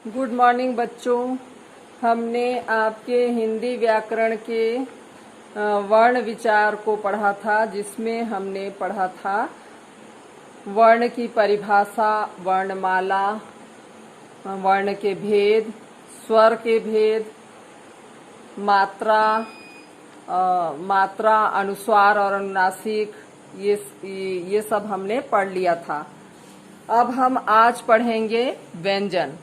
Good morning बच्चों। हमने आपके हिंदी व्याकरण के वर्ण विचार को पढ़ा था, जिसमें हमने पढ़ा था वर्ण की परिभाषा, वर्णमाला, वर्ण के भेद, स्वर के भेद, मात्रा, अनुस्वार और अनुनासिक, ये सब हमने पढ़ लिया था। अब हम आज पढ़ेंगे व्यंजन।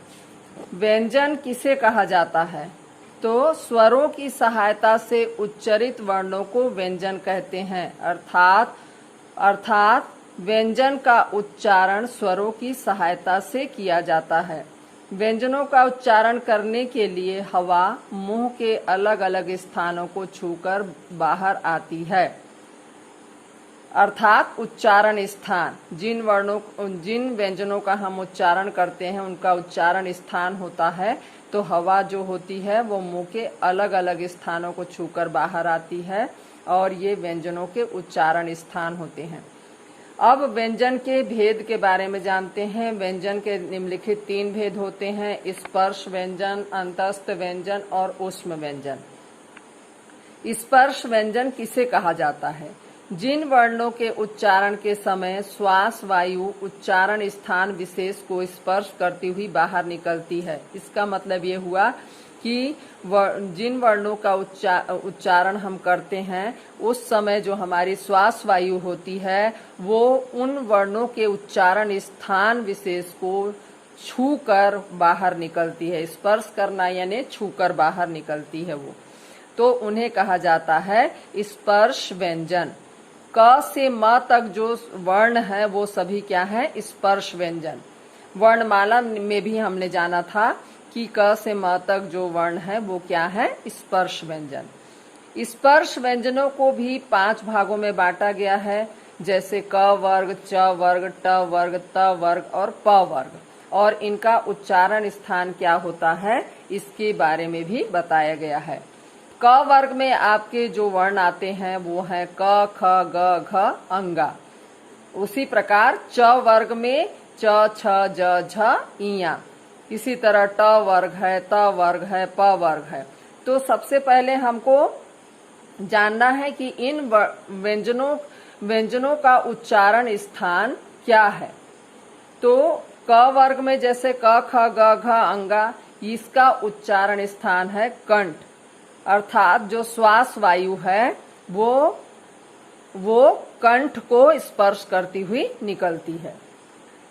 व्यंजन किसे कहा जाता है? तो स्वरों की सहायता से उच्चरित वर्णों को व्यंजन कहते हैं। अर्थात व्यंजन का उच्चारण स्वरों की सहायता से किया जाता है। व्यंजनों का उच्चारण करने के लिए हवा मुंह के अलग अलग स्थानों को छूकर बाहर आती है। अर्थात उच्चारण स्थान, जिन व्यंजनों का हम उच्चारण करते हैं उनका उच्चारण स्थान होता है। तो हवा जो होती है वो मुंह के अलग अलग स्थानों को छूकर बाहर आती है और ये व्यंजनों के उच्चारण स्थान होते हैं। अब व्यंजन के भेद के बारे में जानते हैं। व्यंजन के निम्नलिखित 3 भेद होते हैं: स्पर्श व्यंजन, अंतस्थ व्यंजन और ऊष्म व्यंजन। स्पर्श व्यंजन किसे कहा जाता है? जिन वर्णों के उच्चारण के समय श्वास वायु उच्चारण स्थान विशेष को स्पर्श करती हुई बाहर निकलती है। इसका मतलब ये हुआ कि जिन वर्णों का उच्चारण हम करते हैं उस समय जो हमारी श्वास वायु होती है वो उन वर्णों के उच्चारण स्थान विशेष को छूकर बाहर निकलती है। स्पर्श करना यानी छूकर बाहर निकलती है वो, तो उन्हें कहा जाता है स्पर्श व्यंजन। क से म तक जो वर्ण है वो सभी क्या है? स्पर्श व्यंजन। वर्णमाला में भी हमने जाना था कि क से म तक जो वर्ण है वो क्या है? स्पर्श व्यंजन। स्पर्श व्यंजनों को भी 5 भागों में बांटा गया है, जैसे क वर्ग, च वर्ग, ट वर्ग, त वर्ग और प वर्ग। और इनका उच्चारण स्थान क्या होता है इसके बारे में भी बताया गया है। क वर्ग में आपके जो वर्ण आते हैं वो है क, ख, ग, घ, अंगा। उसी प्रकार च वर्ग में च, छ, ज, झ, इया। इसी तरह ट वर्ग है, त वर्ग है, प वर्ग है। तो सबसे पहले हमको जानना है कि इन व्यंजनों का उच्चारण स्थान क्या है। तो क वर्ग में जैसे क, ख, ग, घ, अंगा, इसका उच्चारण स्थान है कंठ। अर्थात जो श्वास वायु है वो कंठ को स्पर्श करती हुई निकलती है।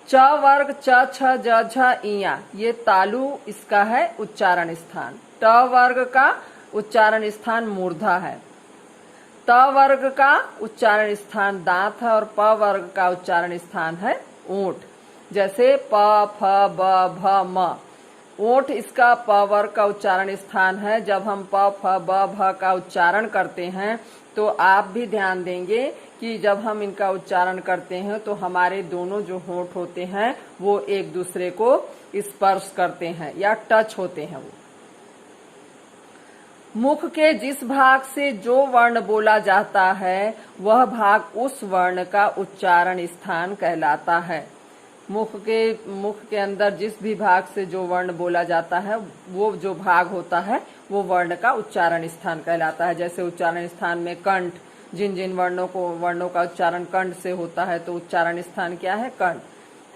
च वर्ग च, छ, ज, झ, इया, ये तालु इसका है उच्चारण स्थान। ट वर्ग का उच्चारण स्थान मूर्धा है। त वर्ग का उच्चारण स्थान दांत है और प वर्ग का उच्चारण स्थान है ओंठ। जैसे प, फ, ब, भ, म। ओंठ इसका प वर्ग का उच्चारण स्थान है। जब हम प, फ, ब, भ का उच्चारण करते हैं तो आप भी ध्यान देंगे कि जब हम इनका उच्चारण करते हैं तो हमारे दोनों जो होंठ होते हैं वो एक दूसरे को स्पर्श करते हैं या टच होते हैं। वो मुख के जिस भाग से जो वर्ण बोला जाता है वह भाग उस वर्ण का उच्चारण स्थान कहलाता है। मुख के अंदर जिस भी भाग से जो वर्ण बोला जाता है वो जो भाग होता है वो वर्ण का उच्चारण स्थान कहलाता है। जैसे उच्चारण स्थान में कंठ, जिन वर्णों का उच्चारण कंठ से होता है तो उच्चारण स्थान क्या है? कंठ,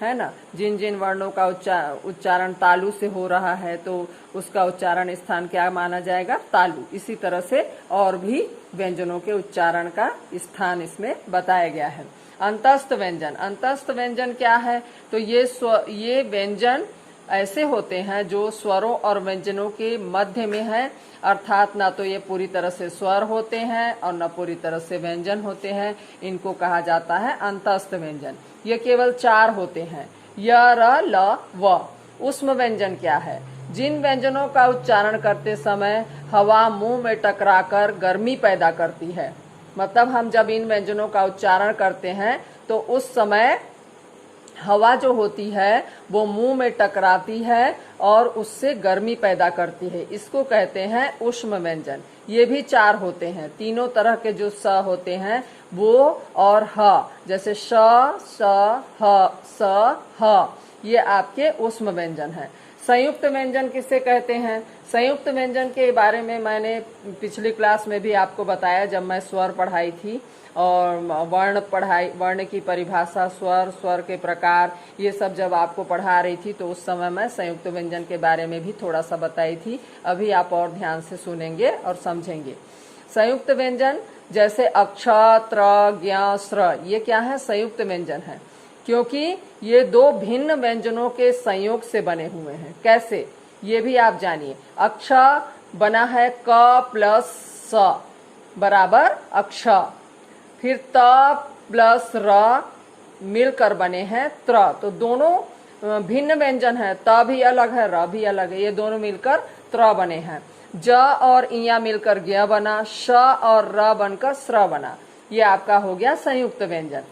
है ना। जिन वर्णों का उच्चारण तालु से हो रहा है तो उसका उच्चारण स्थान क्या माना जाएगा? तालु। इसी तरह से और भी व्यंजनों के उच्चारण का स्थान इसमें बताया गया है। अंतस्थ व्यंजन। अंतस्थ व्यंजन क्या है? तो ये व्यंजन ऐसे होते हैं जो स्वरों और व्यंजनों के मध्य में है। अर्थात ना तो ये पूरी तरह से स्वर होते हैं और न पूरी तरह से व्यंजन होते हैं। इनको कहा जाता है अंतस्थ व्यंजन। ये केवल 4 होते हैं: य, र, ल, व। ऊष्म व्यंजन क्या है? जिन व्यंजनों का उच्चारण करते समय हवा मुंह में टकराकर गर्मी पैदा करती है। मतलब हम जब इन व्यंजनों का उच्चारण करते हैं तो उस समय हवा जो होती है वो मुंह में टकराती है और उससे गर्मी पैदा करती है। इसको कहते हैं ऊष्म व्यंजन। ये भी 4 होते हैं। तीनों तरह के जो स होते हैं वो और ह, जैसे श, स, ह, स, ह, ये आपके ऊष्म व्यंजन है। संयुक्त व्यंजन किसे कहते हैं? संयुक्त व्यंजन के बारे में मैंने पिछली क्लास में भी आपको बताया, जब मैं स्वर पढ़ाई थी और वर्ण की परिभाषा, स्वर के प्रकार, ये सब जब आपको पढ़ा रही थी तो उस समय मैं संयुक्त व्यंजन के बारे में भी थोड़ा सा बताई थी। अभी आप और ध्यान से सुनेंगे और समझेंगे। संयुक्त व्यंजन जैसे अक्ष, त्र, ज्ञ, स्र, ये क्या है? संयुक्त व्यंजन है, क्योंकि ये दो भिन्न व्यंजनों के संयोग से बने हुए हैं। कैसे, ये भी आप जानिए। अक्ष बना है क प्लस स बराबर अक्ष, फिर त प्लस र मिलकर बने हैं त्र, तो दोनों भिन्न व्यंजन है। त भी अलग है, र भी अलग है, ये दोनों मिलकर त्र बने हैं। ज और इया मिलकर ज्ञ बना, श और र बनकर स्र बना। ये आपका हो गया संयुक्त व्यंजन।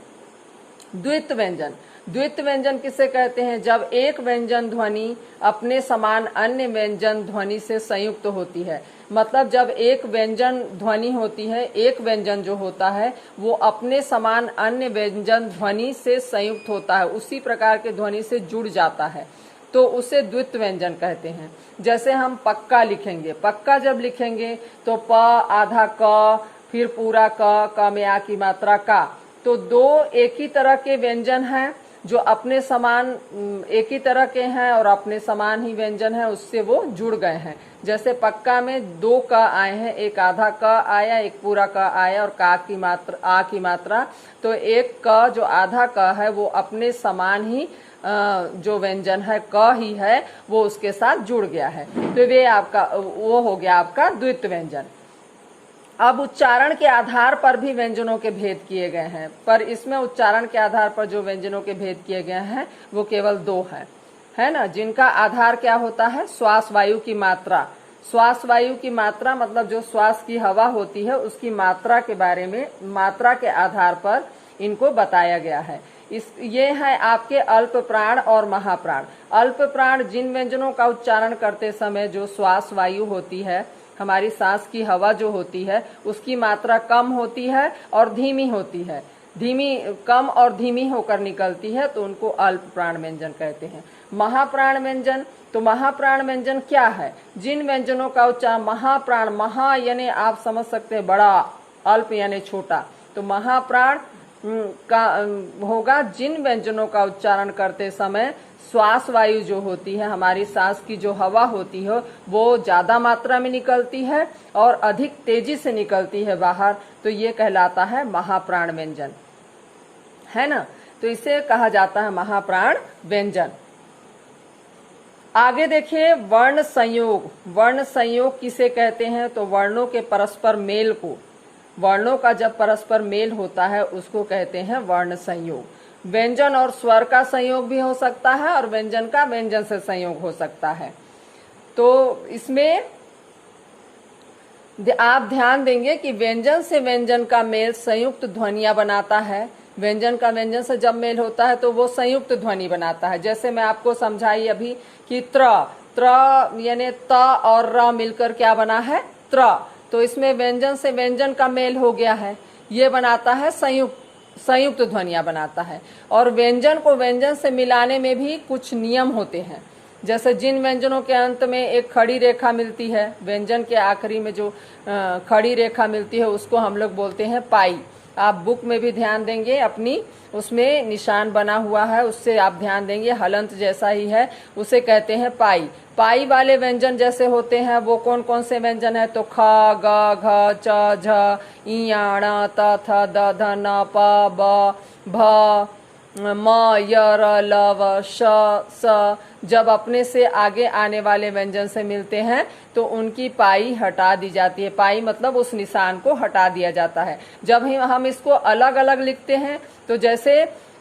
द्वित व्यंजन, द्वित व्यंजन किसे कहते हैं? जब एक व्यंजन ध्वनि अपने समान अन्य व्यंजन ध्वनि से संयुक्त होती है। मतलब जब एक व्यंजन ध्वनि होती है, एक व्यंजन जो होता है वो अपने समान अन्य व्यंजन ध्वनि से संयुक्त होता है, उसी प्रकार के ध्वनि से जुड़ जाता है, तो उसे द्वित व्यंजन कहते हैं। जैसे हम पक्का लिखेंगे, पक्का जब लिखेंगे तो प आधा क, फिर पूरा क में आ की मात्रा का, तो दो एक ही तरह के व्यंजन हैं जो अपने समान एक ही तरह के हैं और अपने समान ही व्यंजन है, उससे वो जुड़ गए हैं। जैसे पक्का में दो क आए हैं, एक आधा क आया, एक पूरा क आया और का की मात्रा, आ की मात्रा, तो एक क जो आधा क है वो अपने समान ही जो व्यंजन है क ही है, वो उसके साथ जुड़ गया है, तो वे आपका वो हो गया आपका द्वित व्यंजन। अब उच्चारण के आधार पर भी व्यंजनों के भेद किए गए हैं, पर इसमें उच्चारण के आधार पर जो व्यंजनों के भेद किए गए हैं वो केवल दो हैं, है ना, जिनका आधार क्या होता है? श्वास वायु की मात्रा। श्वास वायु की मात्रा मतलब जो श्वास की हवा होती है उसकी मात्रा के बारे में, मात्रा के आधार पर इनको बताया गया है। ये है आपके अल्प प्राण और महाप्राण। अल्प प्राण जिन व्यंजनों का उच्चारण करते समय जो श्वास वायु होती है, हमारी सांस की हवा जो होती है, उसकी मात्रा कम होती है और धीमी होती है, कम और धीमी होकर निकलती है, तो उनको अल्प प्राण व्यंजन कहते हैं। महाप्राण व्यंजन, तो महाप्राण व्यंजन क्या है? जिन व्यंजनों का उच्चारण महाप्राण, महा यानी आप समझ सकते हैं बड़ा, अल्प यानी छोटा, तो महाप्राण का होगा जिन व्यंजनों का उच्चारण करते समय श्वास वायु जो होती है, हमारी सांस की जो हवा होती है, वो ज्यादा मात्रा में निकलती है और अधिक तेजी से निकलती है बाहर, तो ये कहलाता है महाप्राण व्यंजन, है ना। तो इसे कहा जाता है महाप्राण व्यंजन। आगे देखिए वर्ण संयोग। वर्ण संयोग किसे कहते हैं? तो वर्णों के परस्पर मेल को, वर्णों का जब परस्पर मेल होता है उसको कहते हैं वर्ण संयोग। व्यंजन और स्वर का संयोग भी हो सकता है और व्यंजन का व्यंजन से संयोग हो सकता है। तो इसमें आप ध्यान देंगे कि व्यंजन से व्यंजन का मेल संयुक्त ध्वनियां बनाता है। व्यंजन का व्यंजन से जब मेल होता है तो वो संयुक्त ध्वनि बनाता है। जैसे मैं आपको समझाई अभी कि त्र यानी त और र मिलकर क्या बना है? त्र, तो इसमें व्यंजन से व्यंजन का मेल हो गया है, ये बनाता है संयुक्त ध्वनियां बनाता है। और व्यंजन को व्यंजन से मिलाने में भी कुछ नियम होते हैं। जैसे जिन व्यंजनों के अंत में एक खड़ी रेखा मिलती है, व्यंजन के आखिरी में जो खड़ी रेखा मिलती है उसको हम लोग बोलते हैं पाई। आप बुक में भी ध्यान देंगे अपनी, उसमें निशान बना हुआ है, उससे आप ध्यान देंगे, हलंत जैसा ही है, उसे कहते हैं पाई। पाई वाले व्यंजन जैसे होते हैं वो कौन कौन से व्यंजन है? तो ख, ग, घ, च, झ, इया, ण, त, थ, द, ध, न, प, ब, भ, म, य, र, ल, व, श, स जब अपने से आगे आने वाले व्यंजन से मिलते हैं तो उनकी पाई हटा दी जाती है। पाई मतलब उस निशान को हटा दिया जाता है। जब हम इसको अलग अलग लिखते हैं तो जैसे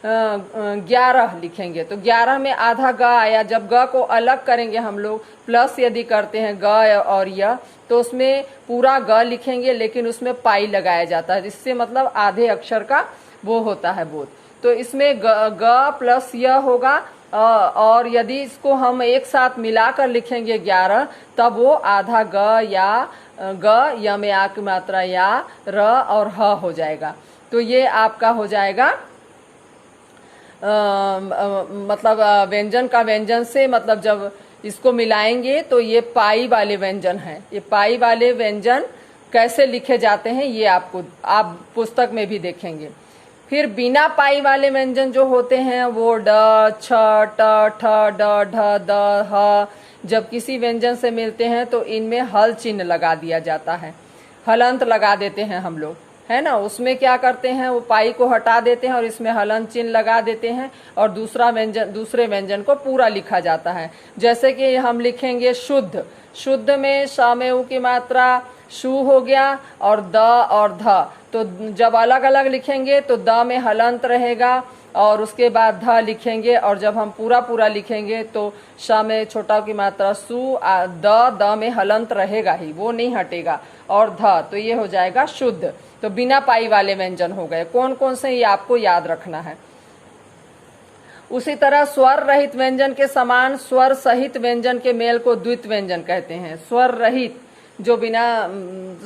11 लिखेंगे तो 11 में आधा ग आया, जब ग को अलग करेंगे हम लोग, प्लस यदि करते हैं ग और य, तो उसमें पूरा ग लिखेंगे लेकिन उसमें पाई लगाया जाता है, जिससे मतलब आधे अक्षर का वो होता है बोध। तो इसमें ग प्लस य होगा, और यदि इसको हम एक साथ मिलाकर लिखेंगे 11, तब वो आधा ग या ग या में आ की मात्रा या र और ह हो जाएगा। तो ये आपका हो जाएगा मतलब व्यंजन का व्यंजन से, मतलब जब इसको मिलाएंगे तो ये पाई वाले व्यंजन हैं। ये पाई वाले व्यंजन कैसे लिखे जाते हैं ये आप पुस्तक में भी देखेंगे। फिर बिना पाई वाले व्यंजन जो होते हैं वो ड, छ, ट, ठ, ड, ढ, द, ह, जब किसी व्यंजन से मिलते हैं तो इनमें हल चिन्ह लगा दिया जाता है, हलंत लगा देते हैं हम लोग, है ना। उसमें क्या करते हैं, वो पाई को हटा देते हैं और इसमें हलंत चिन्ह लगा देते हैं और दूसरे व्यंजन को पूरा लिखा जाता है। जैसे कि हम लिखेंगे शुद्ध, शुद्ध में श में उ की मात्रा शु हो गया और द और ध, तो जब अलग अलग लिखेंगे तो द में हलंत रहेगा और उसके बाद ध लिखेंगे, और जब हम पूरा लिखेंगे तो श में छोटा की मात्रा सु, द में हलंत रहेगा ही, वो नहीं हटेगा, और ध, तो ये हो जाएगा शुद्ध। तो बिना पाई वाले व्यंजन हो गए। कौन कौन से ये आपको याद रखना है। उसी तरह स्वर रहित व्यंजन के समान स्वर सहित व्यंजन के मेल को द्वित व्यंजन कहते हैं। स्वर रहित, जो बिना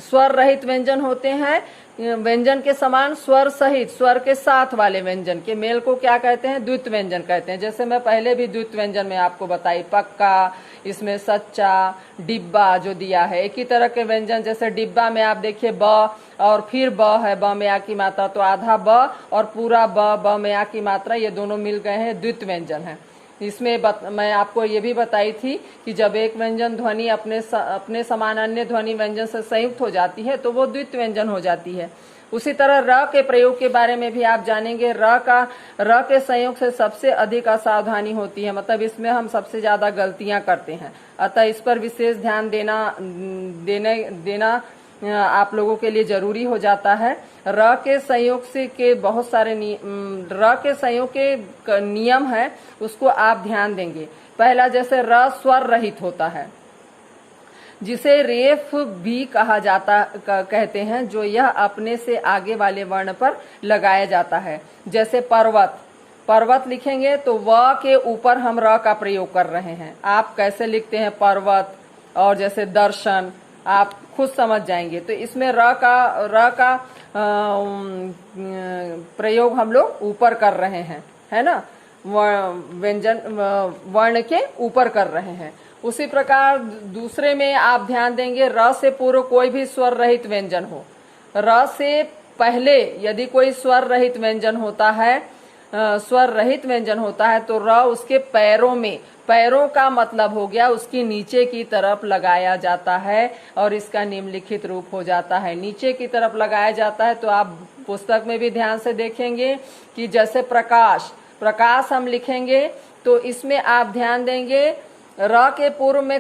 स्वर रहित व्यंजन होते हैं, व्यंजन के समान स्वर सहित, स्वर के साथ वाले व्यंजन के मेल को क्या कहते हैं, द्वित व्यंजन कहते हैं। जैसे मैं पहले भी द्वित व्यंजन में आपको बताई, पक्का, इसमें सच्चा, डिब्बा जो दिया है, एक ही तरह के व्यंजन। जैसे डिब्बा में आप देखिए ब और फिर ब है, ब में आ की मात्रा, तो आधा ब और पूरा ब में आ की मात्रा, ये दोनों मिल गए हैं, द्वित व्यंजन है। इसमें मैं आपको ये भी बताई थी कि जब एक व्यंजन ध्वनि अपने समान अन्य ध्वनि व्यंजन से संयुक्त हो जाती है तो वो द्वित व्यंजन हो जाती है। उसी तरह र के प्रयोग के बारे में भी आप जानेंगे। र के संयोग से सबसे अधिक असावधानी होती है, मतलब इसमें हम सबसे ज्यादा गलतियां करते हैं, अतः इस पर विशेष ध्यान देना आप लोगों के लिए जरूरी हो जाता है। र के संयोग से के बहुत सारे र के संयोग के नियम है, उसको आप ध्यान देंगे। पहला, जैसे र स्वर रहित होता है, जिसे रेफ भी कहा जाता कहते हैं, जो यह अपने से आगे वाले वर्ण पर लगाया जाता है। जैसे पर्वत, पर्वत लिखेंगे तो व के ऊपर हम र का प्रयोग कर रहे हैं। आप कैसे लिखते हैं पर्वत, और जैसे दर्शन, आप खुद समझ जाएंगे। तो इसमें र का प्रयोग हम लोग ऊपर कर रहे हैं, है ना, व्यंजन वर्ण के ऊपर कर रहे हैं। उसी प्रकार दूसरे में आप ध्यान देंगे, र से पूर्व कोई भी स्वर रहित व्यंजन हो, र से पहले यदि कोई स्वर रहित व्यंजन होता है, स्वर रहित व्यंजन होता है, तो र उसके पैरों में, पैरों का मतलब हो गया उसकी नीचे की तरफ लगाया जाता है, और इसका निम्नलिखित रूप हो जाता है। नीचे की तरफ लगाया जाता है तो आप पुस्तक में भी ध्यान से देखेंगे कि जैसे प्रकाश, प्रकाश हम लिखेंगे तो इसमें आप ध्यान देंगे र के पूर्व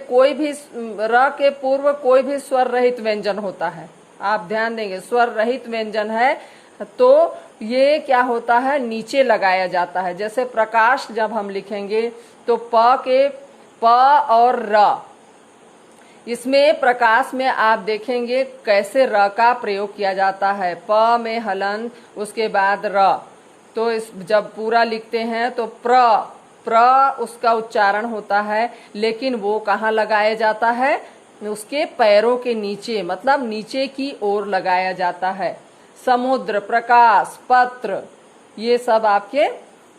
कोई भी स्वर रहित व्यंजन होता है। आप ध्यान देंगे स्वर रहित व्यंजन है तो ये क्या होता है, नीचे लगाया जाता है। जैसे प्रकाश जब हम लिखेंगे तो प और र, इसमें प्रकाश में आप देखेंगे कैसे र का प्रयोग किया जाता है। प में हलंत, उसके बाद र, तो जब पूरा लिखते हैं तो प्र उसका उच्चारण होता है, लेकिन वो कहाँ लगाया जाता है, उसके पैरों के नीचे, मतलब नीचे की ओर लगाया जाता है। समुद्र, प्रकाश, पत्र, ये सब आपके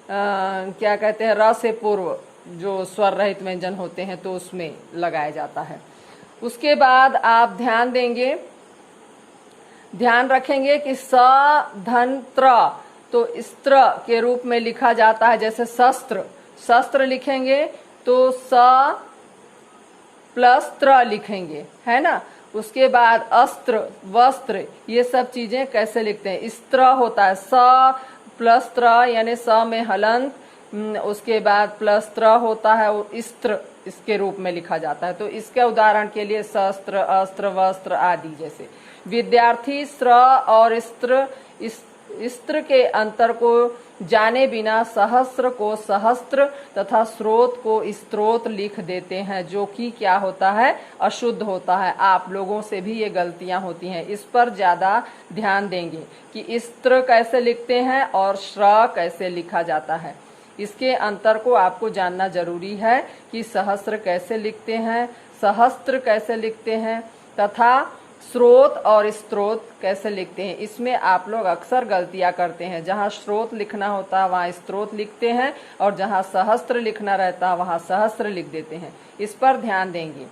क्या कहते हैं, र से पूर्व जो स्वर रहित व्यंजन होते हैं तो उसमें लगाया जाता है। उसके बाद आप ध्यान रखेंगे कि स धन त्र, तो स्त्र के रूप में लिखा जाता है। जैसे शस्त्र, शस्त्र लिखेंगे तो स प्लस त्र लिखेंगे, है ना। उसके बाद अस्त्र, वस्त्र, ये सब चीजें कैसे लिखते हैं, स्त्र होता है, स प्लस त्र यानी स में हलंत, उसके बाद प्लस त्र होता है, वो स्त्र इसके रूप में लिखा जाता है। तो इसके उदाहरण के लिए शस्त्र, अस्त्र, वस्त्र आदि। जैसे विद्यार्थी स्त्र और स्त्र के अंतर को जाने बिना सहस्त्र को सहस्त्र तथा स्रोत को स्त्रोत लिख देते हैं, जो कि क्या होता है, अशुद्ध होता है। आप लोगों से भी ये गलतियां होती हैं, इस पर ज्यादा ध्यान देंगे कि स्त्र कैसे लिखते हैं और श्र कैसे लिखा जाता है। इसके अंतर को आपको जानना जरूरी है कि सहस्त्र कैसे लिखते हैं, सहस्त्र कैसे लिखते हैं, तथा स्रोत और स्त्रोत कैसे लिखते हैं, इसमें आप लोग अक्सर गलतियां करते हैं। जहां स्रोत लिखना होता है वहां स्त्रोत लिखते हैं, और जहां सहस्त्र लिखना रहता है वहां सहस्त्र लिख देते हैं। इस पर ध्यान देंगे।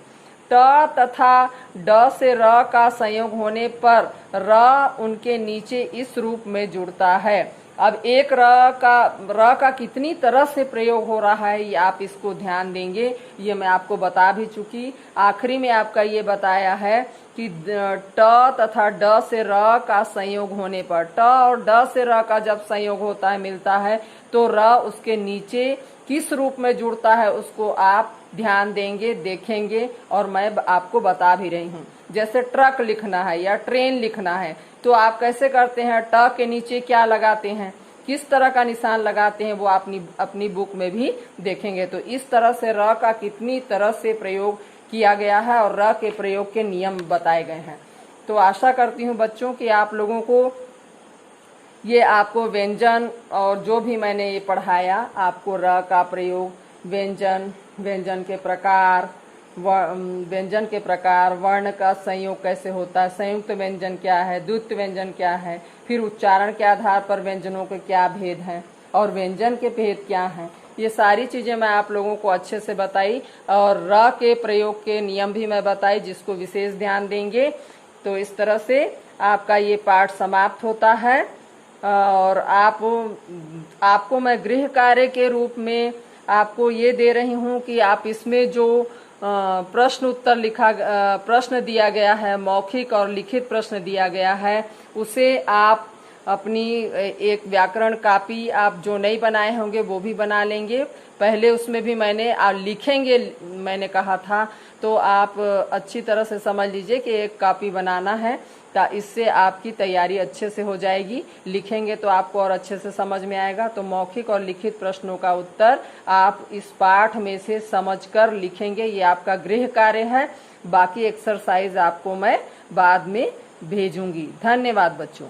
ट तथा ड से र का संयोग होने पर र उनके नीचे इस रूप में जुड़ता है। अब एक र का कितनी तरह से प्रयोग हो रहा है ये आप इसको ध्यान देंगे, ये मैं आपको बता भी चुकी। आखिरी में आपका ये बताया है कि ट तथा ड से र का संयोग होने पर, ट और ड से र का जब संयोग होता है, मिलता है, तो र उसके नीचे किस रूप में जुड़ता है उसको आप ध्यान देंगे, देखेंगे, और मैं आपको बता भी रही हूँ। जैसे ट्रक लिखना है या ट्रेन लिखना है तो आप कैसे करते हैं, ट के नीचे क्या लगाते हैं, किस तरह का निशान लगाते हैं, वो अपनी बुक में भी देखेंगे। तो इस तरह से र का कितनी तरह से प्रयोग किया गया है और र के प्रयोग के नियम बताए गए हैं। तो आशा करती हूँ बच्चों कि आप लोगों को ये आपको व्यंजन और जो भी मैंने ये पढ़ाया, आपको र का प्रयोग, व्यंजन, व्यंजन के प्रकार, वर्ण का संयोग कैसे होता है, संयुक्त व्यंजन क्या है, द्वित्व व्यंजन क्या है, फिर उच्चारण के आधार पर व्यंजनों के क्या भेद हैं और व्यंजन के भेद क्या हैं, ये सारी चीजें मैं आप लोगों को अच्छे से बताई। और र के प्रयोग के नियम भी मैं बताई, जिसको विशेष ध्यान देंगे। तो इस तरह से आपका ये पाठ समाप्त होता है। और आपको मैं गृह कार्य के रूप में आपको ये दे रही हूँ कि आप इसमें जो प्रश्न उत्तर प्रश्न दिया गया है, मौखिक और लिखित प्रश्न दिया गया है, उसे आप अपनी एक व्याकरण कापी आप जो नहीं बनाए होंगे वो भी बना लेंगे। पहले उसमें भी मैंने लिखेंगे मैंने कहा था, तो आप अच्छी तरह से समझ लीजिए कि एक कॉपी बनाना है, इससे आपकी तैयारी अच्छे से हो जाएगी। लिखेंगे तो आपको और अच्छे से समझ में आएगा। तो मौखिक और लिखित प्रश्नों का उत्तर आप इस पाठ में से समझकर लिखेंगे, ये आपका गृह कार्य है। बाकी एक्सरसाइज आपको मैं बाद में भेजूंगी। धन्यवाद बच्चों।